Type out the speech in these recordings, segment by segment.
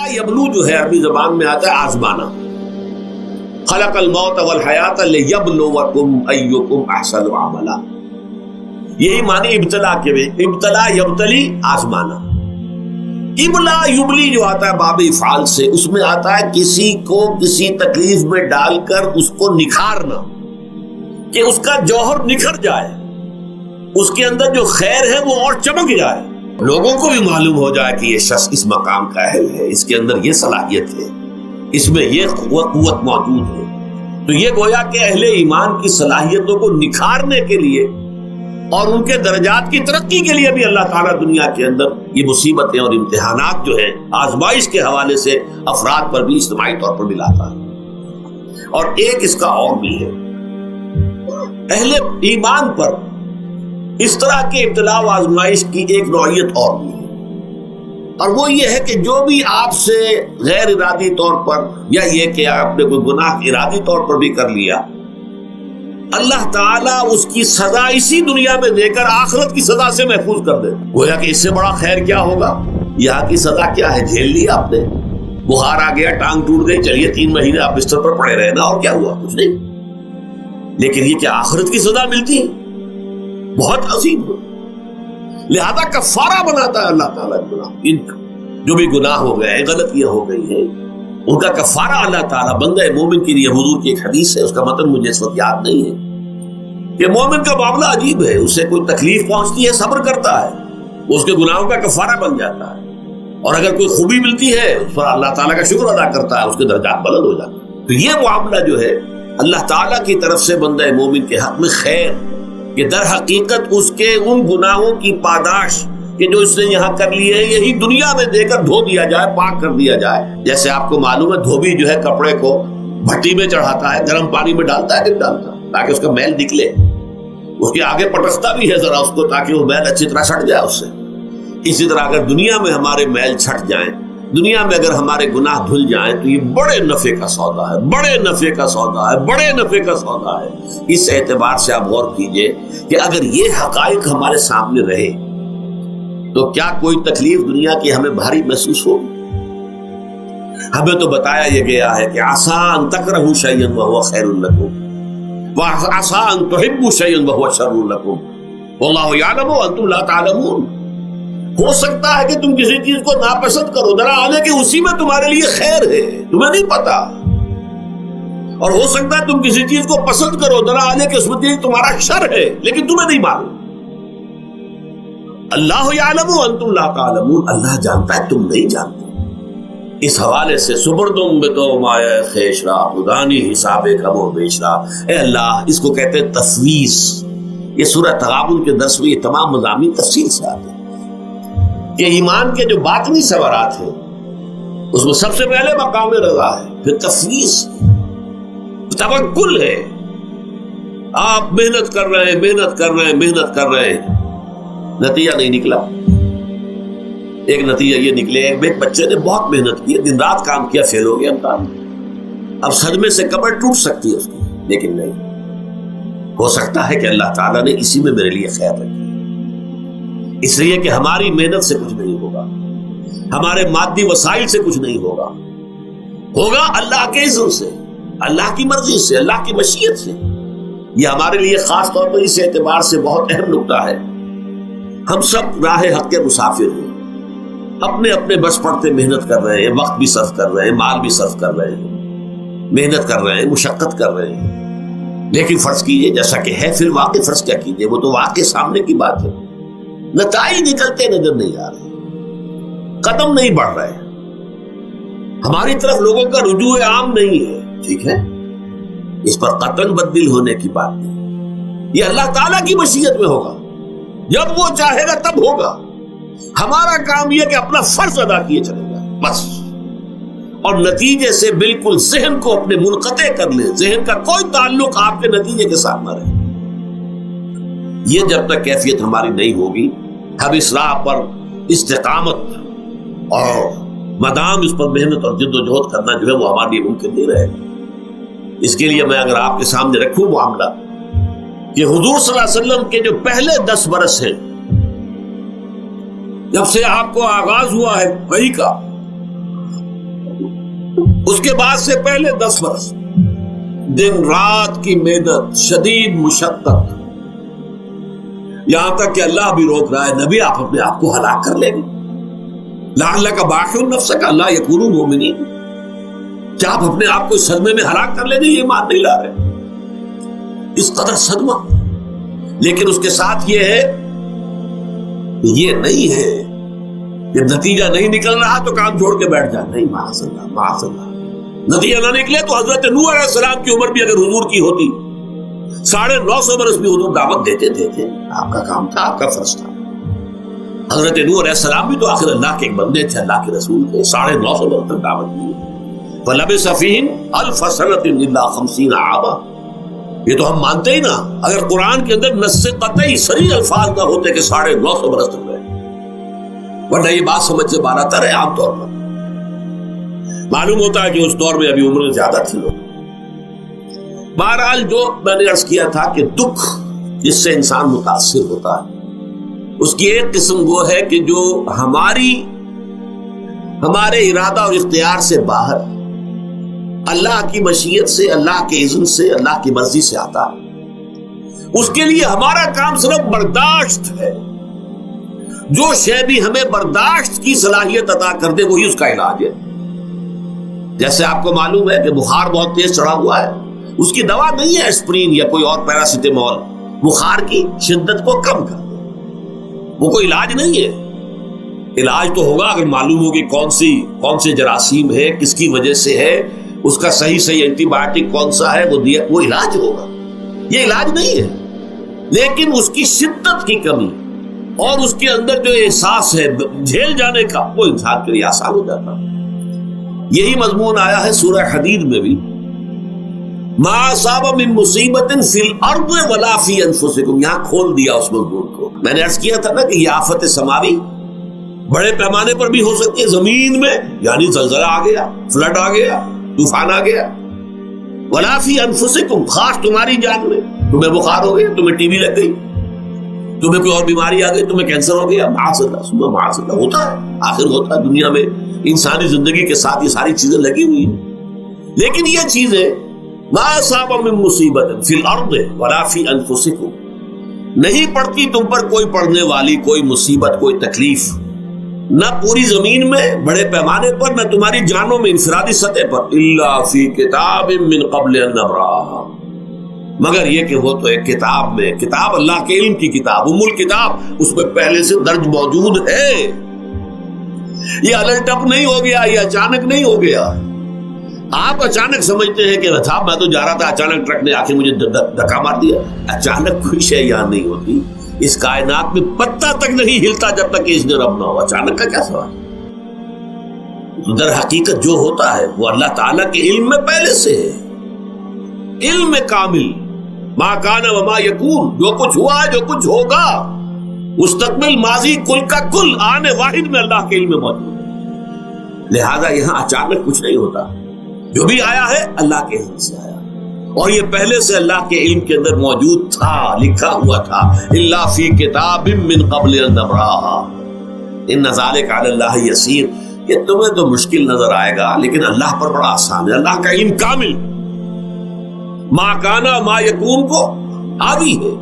یبلو جو ہے عربی زبان میں آتا ہے آزمانا. خلق الموت والحیات لیبلوکم ایکم احسن عملا. یہی معنی ابتلا کے بھی. ابتلا یبتلی آزمانا. ابلا یبلی جو آتا ہے باب افعال سے, اس میں آتا ہے کسی کو کسی تکلیف میں ڈال کر اس کو نکھارنا, کہ اس کا جوہر نکھر جائے, اس کے اندر جو خیر ہے وہ اور چمک جائے, لوگوں کو بھی معلوم ہو جائے کہ یہ شخص اس مقام کا اہل ہے, اس کے اندر یہ صلاحیت ہے, اس میں یہ قوت موجود ہے. تو یہ گویا کہ اہل ایمان کی صلاحیتوں کو نکھارنے کے لیے اور ان کے درجات کی ترقی کے لیے بھی اللہ تعالیٰ دنیا کے اندر یہ مصیبتیں اور امتحانات جو ہیں آزمائش کے حوالے سے افراد پر بھی اجتماعی طور پر بھی لاتا ہے. اور ایک اس کا اور بھی ہے, اہل ایمان پر اس طرح کے ابتلاء و آزمائش کی ایک نوعیت اور بھی ہے, اور وہ یہ ہے کہ جو بھی آپ سے غیر ارادی طور پر, یا یہ کہ آپ نے کوئی گناہ ارادی طور پر بھی کر لیا, اللہ تعالیٰ اس کی سزا اسی دنیا میں دے کر آخرت کی سزا سے محفوظ کر دے. گویا کہ اس سے بڑا خیر کیا ہوگا. یہاں کی سزا کیا ہے, جھیل لی آپ نے, بخار آ گیا, ٹانگ ٹوٹ گئی, چلیے 3 مہینے آپ بستر پر پڑے رہے نا, اور کیا ہوا, کچھ نہیں. لیکن یہ کیا آخرت کی سزا ملتی, بہت عظیم ہو. لہذا کفارہ بناتا ہے اللہ تعالیٰ ان جو بھی گناہ ہو گئے ہیں, غلطیاں ہو گئی ہیں, ان کا کفارہ اللہ تعالیٰ بندہ مومن کے لیے. حضور کی ایک حدیث ہے, اس کا متن مجھے اس وقت یاد نہیں ہے, کہ مومن کا معاملہ عجیب ہے. اسے کوئی تکلیف پہنچتی ہے, صبر کرتا ہے, اس کے گناہوں کا کفارہ بن جاتا ہے, اور اگر کوئی خوبی ملتی ہے اس پر اللہ تعالیٰ کا شکر ادا کرتا ہے, اس کے درجات بلند ہو جاتے ہیں. تو یہ معاملہ جو ہے اللہ تعالیٰ کی طرف سے بندہ مومن کے حق میں خیر, کہ در حقیقت اس کے ان گناہوں کی پاداش کہ جو اس نے یہاں کر لیے ہیں, یہی دنیا میں دے کر دھو دیا جائے, پاک کر دیا جائے. جیسے آپ کو معلوم ہے دھوبی جو ہے کپڑے کو بھٹی میں چڑھاتا ہے, گرم پانی میں ڈالتا ہے, کہ ڈالتا ہے تاکہ اس کا میل نکلے, اس کے آگے پٹکتا بھی ہے ذرا اس کو تاکہ وہ میل اچھی طرح چھٹ جائے اس سے. اسی طرح اگر دنیا میں ہمارے میل چھٹ جائیں, دنیا میں اگر ہمارے گناہ دھل جائیں, تو یہ بڑے نفع کا سودا ہے, بڑے نفع کا سودا ہے, بڑے نفع کا سودا ہے. اس اعتبار سے آپ غور کیجئے کہ اگر یہ حقائق ہمارے سامنے رہے تو کیا کوئی تکلیف دنیا کی ہمیں بھاری محسوس ہوگی. ہمیں تو بتایا یہ گیا ہے کہ عسیٰ ان تکرہوا شیئا وہو خیر لکم وعسیٰ ان تحبوا شیئا وہو شر لکم واللہ یعلم وانتم لا تعلمون. ہو سکتا ہے کہ تم کسی چیز کو ناپسند کرو, ذرا آنے کہ اسی میں تمہارے لیے خیر ہے, تمہیں نہیں پتا, اور ہو سکتا ہے تم کسی چیز کو پسند کرو, ذرا آنے کہ اس میں تمہارا شر ہے, لیکن تمہیں نہیں معلوم. اللہ یعلم وانتم لا تعلمون, اللہ جانتا ہے تم نہیں جانتے. اس حوالے سے سبردم بتو مایا خیشرا خدانی حساب کم و بیشرا. اے اللہ, اس کو کہتے ہیں تفویض. یہ سورہ تغابن کے درس میں یہ تمام مضامین تفصیل سے آتے ہیں کہ ایمان کے جو باطنی ثمرات ہیں اس میں سب سے پہلے مقام رضا ہے, پھر تفویض, توکل ہے. آپ محنت کر رہے ہیں, محنت کر رہے ہیں, محنت کر رہے ہیں, نتیجہ نہیں نکلا. ایک نتیجہ یہ نکلے, ایک بچے نے بہت محنت کی, دن رات کام کیا, فیل ہو گیا امتحان میں. اب صدمے سے کمر ٹوٹ سکتی ہے اس کی, لیکن نہیں, ہو سکتا ہے کہ اللہ تعالیٰ نے اسی میں میرے لیے خیر رکھی, اس لیے کہ ہماری محنت سے کچھ نہیں ہوگا, ہمارے مادی وسائل سے کچھ نہیں ہوگا, ہوگا اللہ کے اذن سے, اللہ کی مرضی سے, اللہ کی مشیت سے. یہ ہمارے لیے خاص طور پر اس اعتبار سے بہت اہم نکتہ ہے. ہم سب راہ حق کے مسافر ہیں, اپنے اپنے بس پڑتے محنت کر رہے ہیں, وقت بھی صرف کر رہے ہیں, مال بھی صرف کر رہے ہیں, محنت کر رہے ہیں, مشقت کر رہے ہیں. لیکن فرض کیجئے جیسا کہ ہے, پھر واقع فرض کیا کیجئے, وہ تو واقع سامنے کی بات ہے, نتائج نکلتے نظر نہیں آ رہے, قدم نہیں بڑھ رہے, ہماری طرف لوگوں کا رجوع عام نہیں ہے. ٹھیک ہے, اس پر قطعاً بدل ہونے کی بات نہیں, یہ اللہ تعالیٰ کی مشیت میں ہوگا, جب وہ چاہے گا تب ہوگا. ہمارا کام یہ کہ اپنا فرض ادا کیے چلے گا بس, اور نتیجے سے بالکل ذہن کو اپنے منقطع کر لیں, ذہن کا کوئی تعلق آپ کے نتیجے کے ساتھ نہ رہے. یہ جب تک کیفیت ہماری نہیں ہوگی, ہم اس راہ پر استقامت اور مدام اس پر محنت اور جد و جہد کرنا جو ہے وہ ہمارے لیے ممکن نہیں رہے گا. اس کے لیے میں اگر آپ کے سامنے رکھوں معاملہ کہ حضور صلی اللہ علیہ وسلم کے جو پہلے 10 برس ہیں, جب سے آپ کو آغاز ہوا ہے وحی کا, اس کے بعد سے پہلے 10 برس دن رات کی محنت، شدید مشقت، یہاں تک کہ اللہ بھی روک رہا ہے نبی آپ اپنے آپ کو ہلاک کر لیں گے، لعلک باخع نفسک الا یکونوا مؤمنین، کیا آپ اپنے آپ کو اس صدمے میں ہلاک کر لیں گے؟ یہ مان نہیں لا رہے، اس قدر صدمہ۔ لیکن اس کے ساتھ یہ ہے، یہ نہیں ہے کہ نتیجہ نہیں نکل رہا تو کام چھوڑ کے بیٹھ جائے، نہیں، معاذ اللہ معاذ اللہ، نتیجہ نہ نکلے تو حضرت نوح علیہ السلام کی عمر بھی اگر حضور کی ہوتی 950 برس بھی حضور دعوت دیتے تھے، آپ کا کام تھا، آپ کا فرض تھا۔ حضرت نوح علیہ السلام بھی تو آخر اللہ کے ایک بندے تھے، اللہ کے رسول تھے، 950 برس تک دعوت دی۔ فلبث فیہم 1000 سنۃ الا 50 عاما، یہ تو ہم مانتے ہی نا، اگر قرآن کے اندر نص قطعی صریح الفاظ نہ ہوتے کہ 950 برس تک رہے، ورنہ یہ بات سمجھ سے باہر آتا ہے۔ عام طور پر معلوم ہوتا ہے کہ اس دور میں ابھی عمر میں زیادہ تھی لوگ۔ بہرحال جو میں نے عرض کیا تھا کہ دکھ جس سے انسان متاثر ہوتا ہے، اس کی ایک قسم وہ ہے کہ جو ہمارے ارادہ اور اختیار سے باہر، اللہ کی مشیت سے، اللہ کے اذن سے، اللہ کی مرضی سے آتا ہے، اس کے لیے ہمارا کام صرف برداشت ہے۔ جو شے بھی ہمیں برداشت کی صلاحیت عطا کر دے وہی اس کا علاج ہے۔ جیسے آپ کو معلوم ہے کہ بخار بہت تیز چڑھا ہوا ہے، اس کی دوا نہیں ہے اسپرین یا کوئی اور پیراسیٹامول، بخار کی شدت کو کم کر دے، وہ کوئی علاج نہیں ہے۔ علاج تو ہوگا اگر معلوم ہو کہ کون سے جراثیم ہے، کس کی وجہ سے ہے، اس کا صحیح اینٹی بایوٹک کون سا ہے، وہ علاج ہوگا۔ یہ علاج نہیں ہے، لیکن اس کی شدت کی کمی اور اس کے اندر جو احساس ہے جھیل جانے کا، وہ انسان کے لیے آسان ہو جاتا۔ یہی مضمون آیا ہے سورہ حدید میں بھی، ما اصاب من مصیبت فی الارض ولا فی انفسکم، یہاں کھول دیا اس مضمون کو۔ میں نے عرض کیا تھا نا کہ یہ آفت سماوی بڑے پیمانے پر بھی ہو سکتی ہے، زمین میں یعنی زلزلہ آ گیا، فلڈ آ گیا، طوفان آ گیا، ولا فی انفسکم، خاص تمہاری جان میں، تمہیں بخار ہو گیا، تمہیں ٹی بی لگ گئی، تمہیں کوئی اور بیماری آ گئی، تمہیں کینسر ہو گیا، معاذ اللہ ہوتا ہے، آخر ہوتا ہے، دنیا میں انسانی زندگی کے ساتھ یہ ساری چیزیں لگی ہوئی ہیں۔ لیکن یہ چیزیں ما اصاب من مصیبت فی الارض ولا فی انفسکم، نہیں پڑتی تم پر کوئی پڑنے والی کوئی مصیبت، کوئی تکلیف، نہ پوری زمین میں بڑے پیمانے پر، نہ تمہاری جانوں میں انفرادی سطح پر، الا فی کتاب من قبل ان نبرأھا، مگر یہ کہ وہ تو ایک کتاب میں، کتاب اللہ کے علم کی کتاب، ام الکتاب، اس میں پہلے سے درج موجود ہے۔ یہ الرٹ اپ نہیں ہو گیا، یہ اچانک نہیں ہو گیا۔ آپ اچانک سمجھتے ہیں کہ صاحب میں تو جا رہا تھا، اچانک ٹرک نے آ کے مجھے دھکا مار دیا۔ اچانک کوئی شے یہاں نہیں ہوتی، اس کائنات میں پتہ تک نہیں ہلتا جب تک کہ اس نے رب نہ ہو۔ اچانک کا کیا سوال؟ در حقیقت جو ہوتا ہے وہ اللہ تعالیٰ کے علم میں پہلے سے ہے، علم کامل، ما کان وما یکون، جو کچھ ہوا ہے، جو کچھ ہوگا، مستقبل، ماضی، کل کا کل، آنے واحد میں اللہ کے علم میں موجود ہے۔ لہذا یہاں اچانک کچھ نہیں ہوتا، جو بھی آیا ہے اللہ کے علم سے آیا، اور یہ پہلے سے اللہ کے علم کے اندر موجود تھا، لکھا ہوا تھا، الا فی کتاب من قبل ان نبرأھا ان ذلک علی اللہ یسیر۔ یہ تمہیں تو مشکل نظر آئے گا لیکن اللہ پر بڑا آسان ہے، اللہ کا علم کامل، ما کانا ما یکون کو آگی ہے۔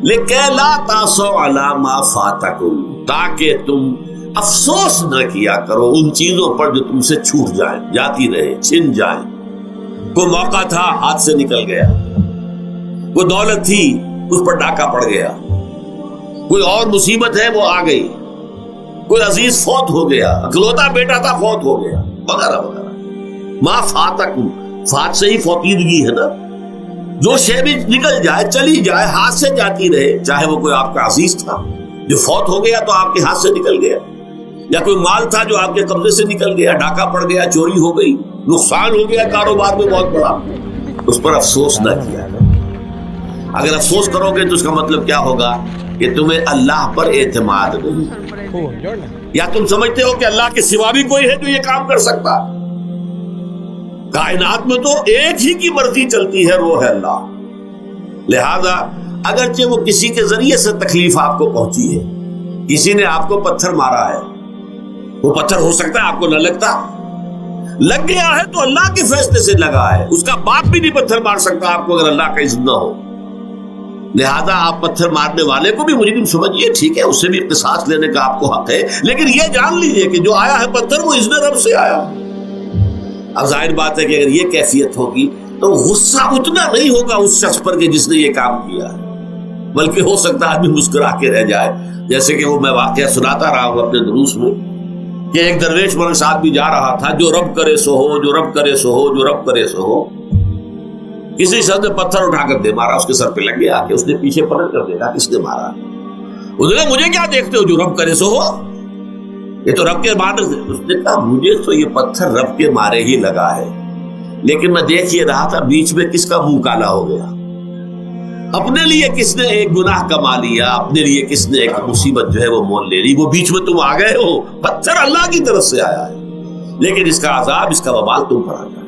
لکہ لا تاسوا علی ما فاتکم، تاکہ تم افسوس نہ کیا کرو ان چیزوں پر جو تم سے چھوٹ جائیں، جاتی رہے، چھن جائیں۔ کوئی موقع تھا ہاتھ سے نکل گیا، کوئی دولت تھی اس پر ڈاکہ پڑ گیا، کوئی اور مصیبت ہے وہ آ گئی، کوئی عزیز فوت ہو گیا، اکلوتا بیٹا تھا فوت ہو گیا، وغیرہ وغیرہ۔ ما فاتکم، فات سے ہی فوتیدگی ہے نا، جو شے بھی نکل جائے، چلی جائے، ہاتھ سے جاتی رہے، چاہے وہ کوئی آپ کا عزیز تھا جو فوت ہو گیا تو آپ کے ہاتھ سے نکل گیا، یا کوئی مال تھا جو آپ کے قبضے سے نکل گیا، ڈاکہ پڑ گیا، چوری ہو گئی، نقصان ہو گیا کاروبار میں بہت بڑا، اس پر افسوس نہ کیا۔ اگر افسوس کرو گے تو اس کا مطلب کیا ہوگا کہ تمہیں اللہ پر اعتماد نہیں، یا تم سمجھتے ہو کہ اللہ کے سوا بھی کوئی ہے جو یہ کام کر سکتا۔ کائنات میں تو ایک ہی کی مرضی چلتی ہے، وہ ہے اللہ۔ لہذا اگرچہ وہ کسی کے ذریعے سے تکلیف آپ کو پہنچی ہے، کسی نے آپ کو پتھر مارا ہے، وہ پتھر ہو سکتا ہے آپ کو نہ لگتا، لگ گیا ہے تو اللہ کے فیصلے سے لگا ہے، اس کا باپ بھی نہیں پتھر مار سکتا آپ کو اگر اللہ کا اذن نہ ہو. لہذا آپ پتھر مارنے والے کو بھی مجرم سمجھیے، ٹھیک ہے، اس سے بھی قصاص لینے کا آپ کو حق ہے، لیکن یہ جان لیجئے کہ جو آیا ہے پتھر وہ اذن رب سے آیا. اب ظاہر بات ہے کہ اگر یہ کیفیت ہوگی تو غصہ اتنا نہیں ہوگا اس شخص پر کہ جس نے یہ کام کیا ہے، بلکہ ہو سکتا ہے آدمی مسکرا کے رہ جائے. جیسے کہ وہ میں واقعہ سناتا رہا ہوں اپنے دروس میں کہ ایک درویش مرد صاحب بھی جا رہا تھا، جو رب کرے سو ہو، جو رب کرے سو ہو، جو رب کرے سو ہو. کسی شخص نے پتھر اٹھا کر دے مارا، اس کے سر پہ لگ گیا کہ اس نے پیچھے پلٹ کر دیکھا کس نے مارا. اس نے مجھے کیا دیکھتے ہو، جو رب کرے سو ہو، یہ تو رب کے مارے. اس نے کہا مجھے تو یہ پتھر رب کے مارے ہی لگا ہے، لیکن میں دیکھ یہ رہا تھا بیچ میں کس کا منہ کالا ہو گیا، اپنے لیے کس نے ایک گناہ کما لیا، اپنے لیے کس نے ایک مصیبت جو ہے وہ مول لے لی، وہ بیچ میں تم آ گئے ہو. پتھر اللہ کی طرف سے آیا ہے، لیکن اس کا عذاب، اس کا وبال تم پر آ گیا.